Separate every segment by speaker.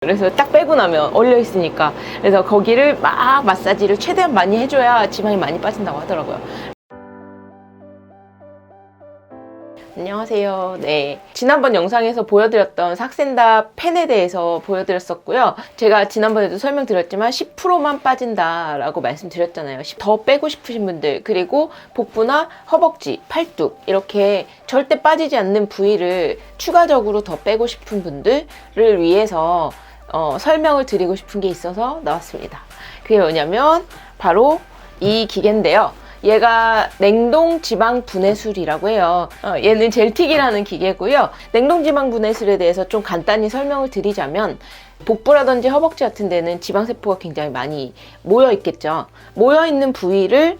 Speaker 1: 그래서 딱 빼고 나면 얼려 있으니까, 그래서 거기를 막 마사지를 최대한 많이 해줘야 지방이 많이 빠진다고 하더라고요. 안녕하세요. 네, 지난번 영상에서 보여드렸던 삭센다 펜에 대해서 보여드렸었고요. 제가 지난번에도 설명드렸지만 10%만 빠진다 라고 말씀드렸잖아요. 더 빼고 싶으신 분들, 그리고 복부나 허벅지, 팔뚝 이렇게 절대 빠지지 않는 부위를 추가적으로 더 빼고 싶은 분들을 위해서 설명을 드리고 싶은 게 있어서 나왔습니다. 그게 뭐냐면 바로 이 기계인데요. 얘가 냉동 지방 분해술이라고 해요. 얘는 젤틱이라는 기계고요. 냉동 지방 분해술에 대해서 좀 간단히 설명을 드리자면, 복부라든지 허벅지 같은 데는 지방세포가 굉장히 많이 모여 있겠죠. 모여 있는 부위를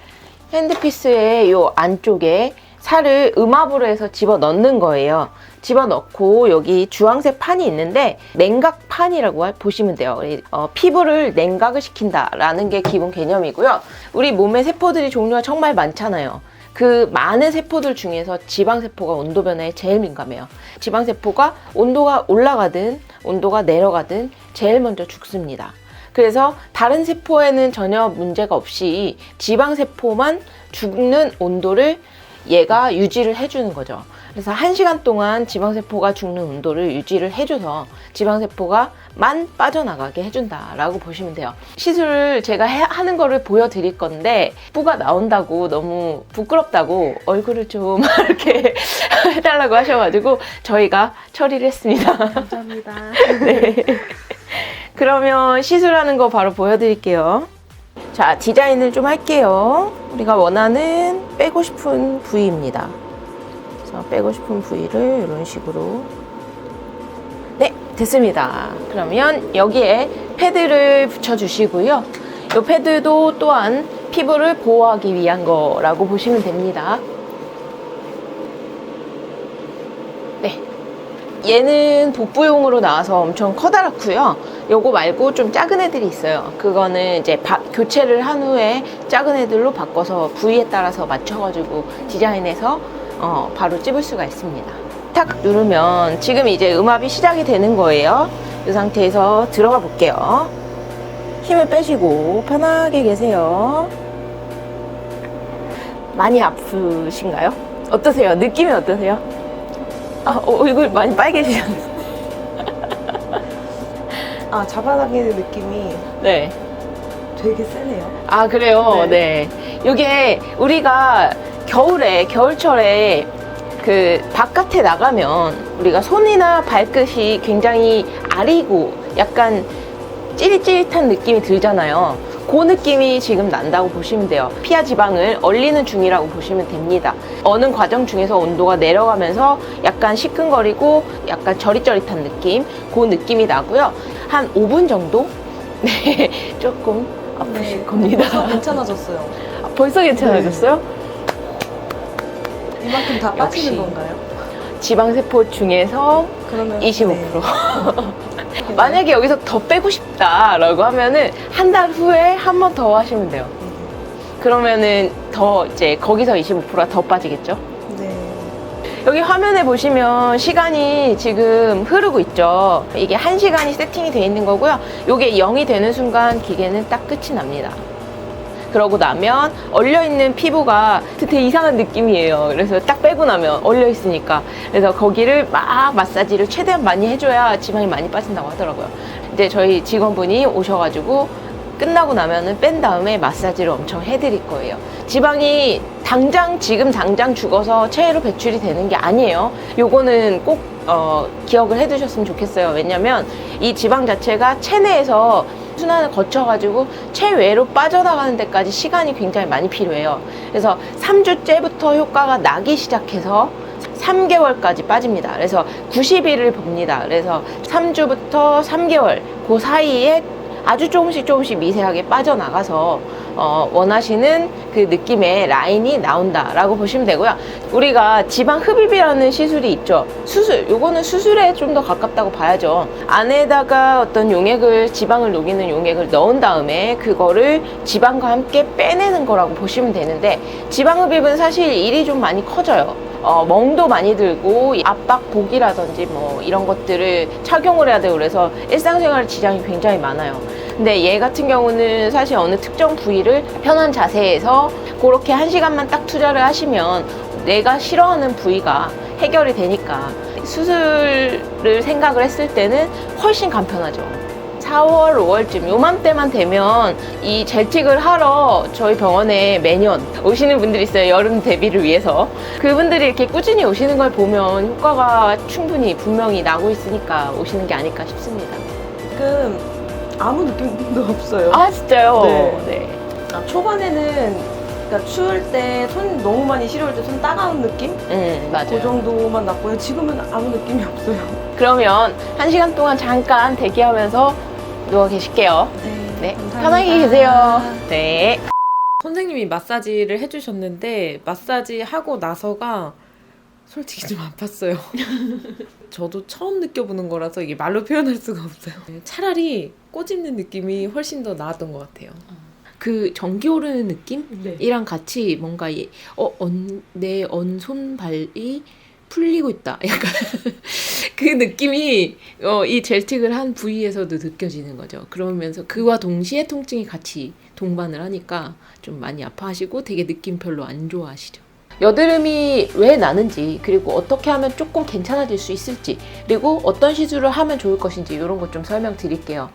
Speaker 1: 핸드피스의 요 안쪽에 살을 음압으로 해서 집어 넣는 거예요. 집어 넣고 여기 주황색 판이 있는데 냉각판이라고 보시면 돼요. 피부를 냉각을 시킨다라는 게 기본 개념이고요. 우리 몸의 세포들이 종류가 정말 많잖아요. 그 많은 세포들 중에서 지방세포가 온도 변화에 제일 민감해요. 지방세포가 온도가 올라가든 온도가 내려가든 제일 먼저 죽습니다. 그래서 다른 세포에는 전혀 문제가 없이 지방세포만 죽는 온도를 얘가 유지를 해주는 거죠. 그래서 1시간 동안 지방세포가 죽는 온도를 유지를 해줘서 지방세포가 만 빠져나가게 해준다라고 보시면 돼요. 시술을 제가 하는 거를 보여드릴 건데, 뽀가 나온다고 너무 부끄럽다고 얼굴을 좀 이렇게 해달라고 하셔가지고 저희가 처리를 했습니다.
Speaker 2: 감사합니다.
Speaker 1: 네. 그러면 시술하는 거 바로 보여드릴게요. 자, 디자인을 좀 할게요. 우리가 원하는 빼고 싶은 부위입니다. 그래서 빼고 싶은 부위를 이런 식으로. 네, 됐습니다. 그러면 여기에 패드를 붙여주시고요. 이 패드도 또한 피부를 보호하기 위한 거라고 보시면 됩니다. 네, 얘는 복부용으로 나와서 엄청 커다랗고요. 요거 말고 좀 작은 애들이 있어요. 그거는 이제 교체를 한 후에 작은 애들로 바꿔서 부위에 따라서 맞춰가지고 디자인해서 바로 찝을 수가 있습니다. 탁 누르면 지금 이제 음압이 시작이 되는 거예요. 이 상태에서 들어가 볼게요. 힘을 빼시고 편하게 계세요. 많이 아프신가요? 어떠세요? 느낌이 어떠세요? 얼굴 많이 빨개지셨네요.
Speaker 2: 잡아당기는 느낌이
Speaker 1: 네.
Speaker 2: 되게 세네요.
Speaker 1: 아, 그래요? 네. 이게 우리가 겨울철에 그 바깥에 나가면 우리가 손이나 발끝이 굉장히 아리고 약간 찌릿찌릿한 느낌이 들잖아요. 그 느낌이 지금 난다고 보시면 돼요. 피하 지방을 얼리는 중이라고 보시면 됩니다. 어는 과정 중에서 온도가 내려가면서 약간 시큰거리고 약간 저릿저릿한 느낌, 그 느낌이 나고요. 한 5분 정도? 네, 조금 아프실 겁니다.
Speaker 2: 벌써 괜찮아졌어요.
Speaker 1: 벌써 괜찮아졌어요?
Speaker 2: 이만큼 다 빠지는
Speaker 1: 역시.
Speaker 2: 건가요?
Speaker 1: 지방세포 중에서
Speaker 2: 그러면
Speaker 1: 25%.
Speaker 2: 네.
Speaker 1: 만약에 여기서 더 빼고 싶다라고 하면은 한 달 후에 한 번 더 하시면 돼요. 그러면은 더 이제 거기서 25%가 더 빠지겠죠?
Speaker 2: 네.
Speaker 1: 여기 화면에 보시면 시간이 지금 흐르고 있죠. 이게 1시간이 세팅이 되어 있는 거고요. 이게 0이 되는 순간 기계는 딱 끝이 납니다. 그러고 나면 얼려있는 피부가 되게 이상한 느낌이에요. 그래서 딱 빼고 나면 얼려 있으니까, 그래서 거기를 막 마사지를 최대한 많이 해줘야 지방이 많이 빠진다고 하더라고요. 이제 저희 직원분이 오셔가지고 끝나고 나면은 뺀 다음에 마사지를 엄청 해드릴 거예요. 지방이 지금 당장 죽어서 체외로 배출이 되는 게 아니에요. 요거는 꼭 기억을 해두셨으면 좋겠어요. 왜냐면 이 지방 자체가 체내에서 순환을 거쳐가지고 체외로 빠져나가는 데까지 시간이 굉장히 많이 필요해요. 그래서 3주째부터 효과가 나기 시작해서 3개월까지 빠집니다. 그래서 90일을 봅니다. 그래서 3주부터 3개월 그 사이에 아주 조금씩 미세하게 빠져나가서 원하시는 그 느낌의 라인이 나온다라고 보시면 되고요. 우리가 지방 흡입이라는 시술이 있죠. 요거는 수술에 좀 더 가깝다고 봐야죠. 안에다가 어떤 지방을 녹이는 용액을 넣은 다음에 그거를 지방과 함께 빼내는 거라고 보시면 되는데, 지방 흡입은 사실 일이 좀 많이 커져요. 멍도 많이 들고 압박복이라든지 뭐 이런 것들을 착용을 해야 되고 그래서 일상생활 지장이 굉장히 많아요. 근데 얘 같은 경우는 사실 어느 특정 부위를 편한 자세에서 그렇게 1시간만 딱 투자를 하시면 내가 싫어하는 부위가 해결이 되니까 수술을 생각을 했을 때는 훨씬 간편하죠. 4월, 5월쯤 요맘때만 되면 이 젤틱을 하러 저희 병원에 매년 오시는 분들이 있어요. 여름 대비를 위해서. 그분들이 이렇게 꾸준히 오시는 걸 보면 효과가 충분히 분명히 나고 있으니까 오시는 게 아닐까 싶습니다.
Speaker 2: 지금 아무 느낌도 없어요.
Speaker 1: 아 진짜요?
Speaker 2: 네. 초반에는 그러니까 추울 때 손 너무 많이 시려울 때 손 따가운 느낌?
Speaker 1: 맞아요.
Speaker 2: 그 정도만 났고요. 지금은 아무 느낌이 없어요.
Speaker 1: 그러면 1시간 동안 잠깐 대기하면서 누워 계실게요. 네,
Speaker 2: 감사합니다.
Speaker 1: 편하게 계세요. 네.
Speaker 3: 선생님이 마사지를 해주셨는데 마사지 하고 나서가 솔직히 좀 아팠어요. 저도 처음 느껴보는 거라서 이게 말로 표현할 수가 없어요. 차라리 꼬집는 느낌이 훨씬 더 나았던 것 같아요.
Speaker 1: 그 전기 오르는 느낌이랑
Speaker 3: 네.
Speaker 1: 같이 뭔가 내 손발이 풀리고 있다. 약간 그 느낌이 이 젤틱을 한 부위에서도 느껴지는 거죠. 그러면서 그와 동시에 통증이 같이 동반을 하니까 좀 많이 아파하시고 되게 느낌 별로 안 좋아하시죠. 여드름이 왜 나는지, 그리고 어떻게 하면 조금 괜찮아질 수 있을지, 그리고 어떤 시술을 하면 좋을 것인지 이런 것 좀 설명드릴게요.